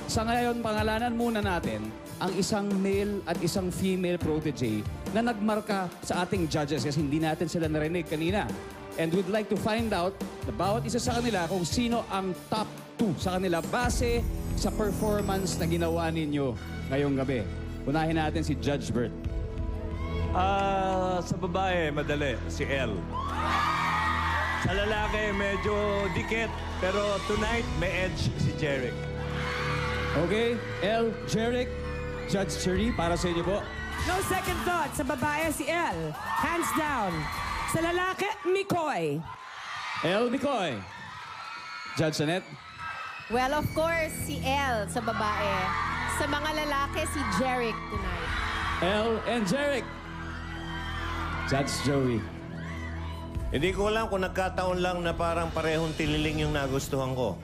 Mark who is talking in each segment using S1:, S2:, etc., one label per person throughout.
S1: Sa ngayon, pangalanan muna natin ang isang male at isang female protege na nagmarka sa ating judges kasi hindi natin sila narinig kanina. And we'd like to find out na bawat isa sa kanila kung sino ang top 2 sa kanila base sa performance na ginawa ninyo ngayong gabi. Unahin natin si Judge Bert.
S2: Sa babae, madali, si Elle. Sa lalaki, medyo dikit. Pero tonight, may edge si Jeric.
S1: Okay, Elle, Jeric, Judge Cherry, para sa inyo po.
S3: No second thought. Sa babae, si Elle. Hands down. Sa lalaki, Mikoy.
S1: Elle Nicoy. Judge Annette.
S4: Well, of course, si Elle sa babae. Sa mga lalaki, si Jeric tonight.
S1: Elle and Jeric. Judge Joey.
S2: Hindi ko alam kung nagkataon lang na parang parehong tililing yung nagustuhan ko.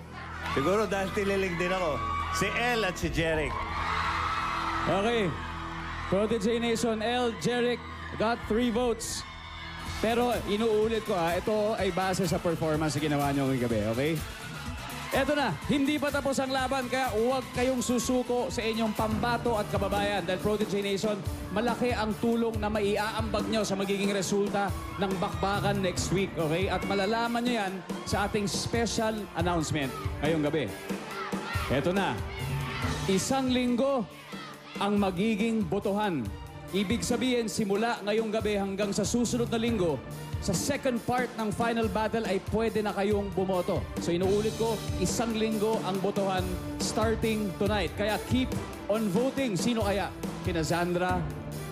S2: Siguro dahil tililing din ako. Si Elle at si Jeric.
S1: Okay. Protege Nation, Elle, Jeric, got 3 votes. Pero inuulit ko ito ay base sa performance na ginawa niyo ngayong gabi, okay? Eto na, hindi pa tapos ang laban kaya huwag kayong susuko sa inyong pambato at kababayan dahil Protege Nation, malaki ang tulong na maiaambag nyo sa magiging resulta ng bakbakan next week, okay? At malalaman nyo yan sa ating special announcement ngayong gabi. Eto na, 1 linggo ang magiging botohan. Ibig sabihin, simula ngayong gabi hanggang sa susunod na linggo, sa second part ng final battle ay pwede na kayong bumoto. So inuulit ko, 1 linggo ang botohan starting tonight. Kaya keep on voting. Sino kaya? Kina Sandra,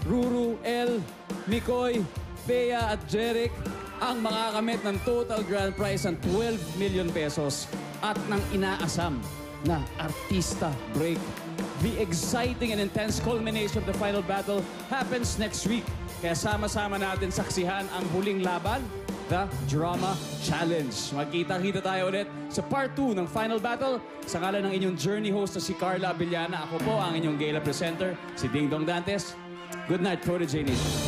S1: Ruru, Elle, Mikoy, Bea at Jeric ang makakamit ng total grand prize ng 12 million pesos at ng inaasam na artista break. The exciting and intense culmination of the final battle happens next week. Kaya sama-sama natin saksihan ang huling laban, the Drama Challenge. Magkita-kita tayo ulit sa part 2 ng final battle. Sa ngalan ng inyong journey host na si Carla Abellana, ako po ang inyong gala presenter, si Ding Dong Dantes. Good night, Protege Nation.